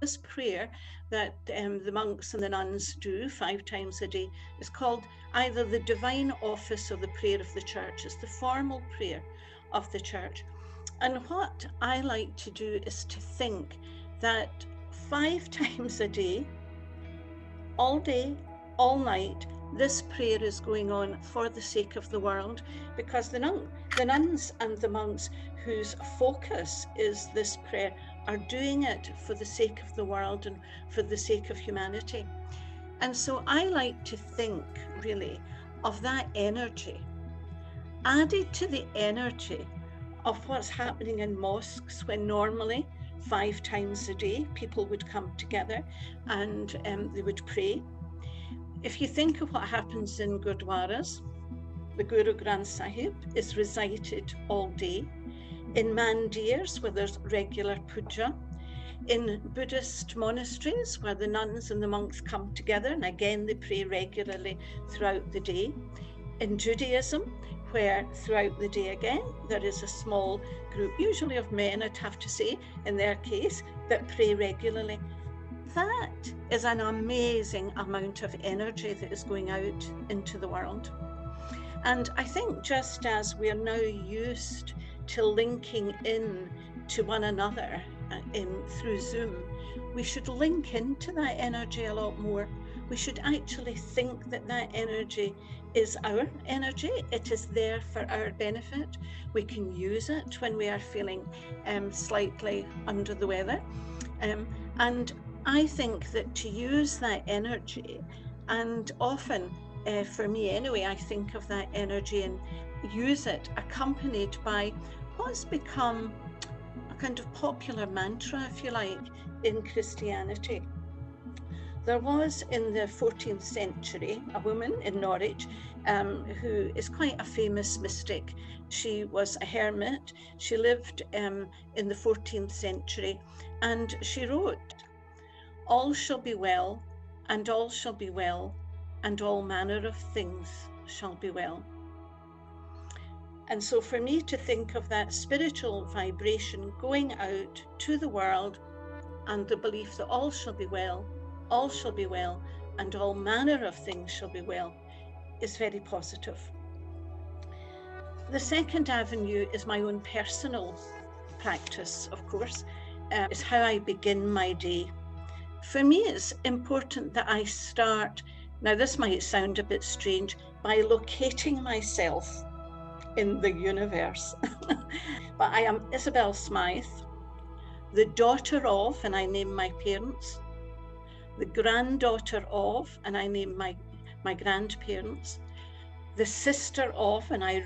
this prayer that the monks and the nuns do 5 times a day is called either the Divine Office or the Prayer of the Church. It's the formal prayer of the Church. And what I like to do is to think that 5 times a day, all night, this prayer is going on for the sake of the world, because the nuns and the monks whose focus is this prayer are doing it for the sake of the world and for the sake of humanity. And so I like to think really of that energy added to the energy of what's happening in mosques, when normally 5 times a day people would come together and they would pray. If you think of what happens in Gurdwaras, the Guru Granth Sahib is recited all day. In mandirs, where there's regular puja. In Buddhist monasteries, where the nuns and the monks come together, and again they pray regularly throughout the day. In Judaism, where throughout the day again there is a small group, usually of men, I'd have to say, in their case, that pray regularly. That is an amazing amount of energy that is going out into the world. And I think just as we are now used to linking in to one another through Zoom, we should link into that energy a lot more. We should actually think that that energy is our energy. It is there for our benefit. We can use it when we are feeling slightly under the weather. And I think that to use that energy, and often for me anyway, I think of that energy and use it accompanied by what's become a kind of popular mantra, if you like, in Christianity. There was in the 14th century a woman in Norwich who is quite a famous mystic. She was a hermit. She lived in the 14th century, and she wrote, "All shall be well, and all shall be well, and all manner of things shall be well." And so for me to think of that spiritual vibration going out to the world, and the belief that all shall be well, all shall be well, and all manner of things shall be well, is very positive. The second avenue is my own personal practice, of course, is how I begin my day. For me, it's important that I start, now this might sound a bit strange, by locating myself in the universe. But I am Isabel Smyth, the daughter of, and I name my parents, the granddaughter of, and I name my grandparents, the sister of, and I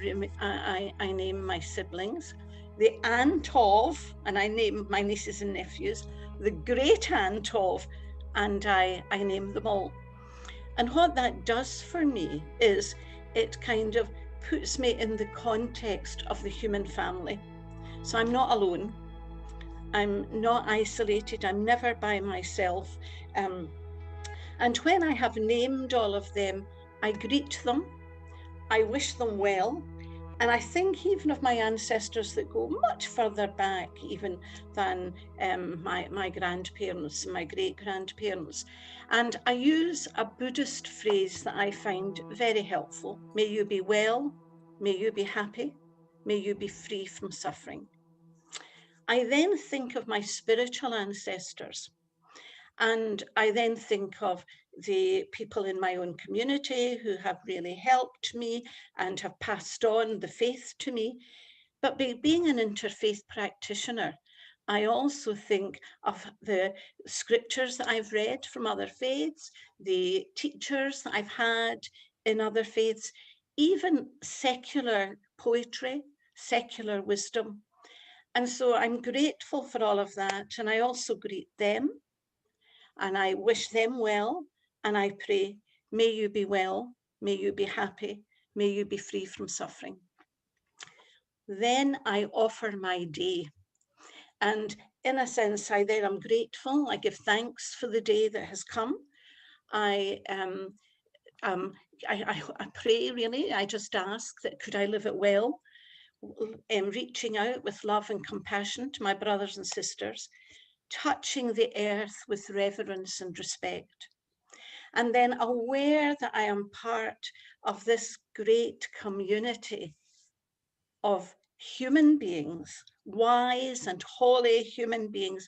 name my siblings, the aunt of, and I name my nieces and nephews, the great aunt of, and I name them all. And what that does for me is it kind of puts me in the context of the human family. So I'm not alone. I'm not isolated. I'm never by myself. And when I have named all of them, I greet them. I wish them well. And I think even of my ancestors that go much further back even than my grandparents and my great-grandparents. And I use a Buddhist phrase that I find very helpful. May you be well, may you be happy, may you be free from suffering. I then think of my spiritual ancestors. And I then think of the people in my own community who have really helped me and have passed on the faith to me. But being an interfaith practitioner, I also think of the scriptures that I've read from other faiths, the teachers that I've had in other faiths, even secular poetry, secular wisdom. And so I'm grateful for all of that. And I also greet them. And I wish them well, and I pray, may you be well, may you be happy, may you be free from suffering. Then I offer my day. And in a sense, I am grateful. I give thanks for the day that has come. I pray, really. I just ask that could I live it well, reaching out with love and compassion to my brothers and sisters. touching the earth with reverence and respect. And then aware that I am part of this great community of human beings, wise and holy human beings,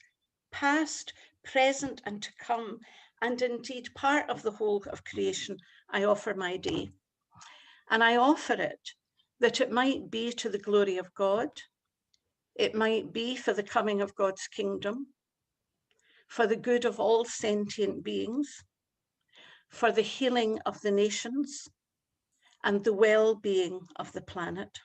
past, present, and to come, and indeed part of the whole of creation. I offer my day. And I offer it that it might be to the glory of God, it might be for the coming of God's kingdom, for the good of all sentient beings, for the healing of the nations, and the well-being of the planet.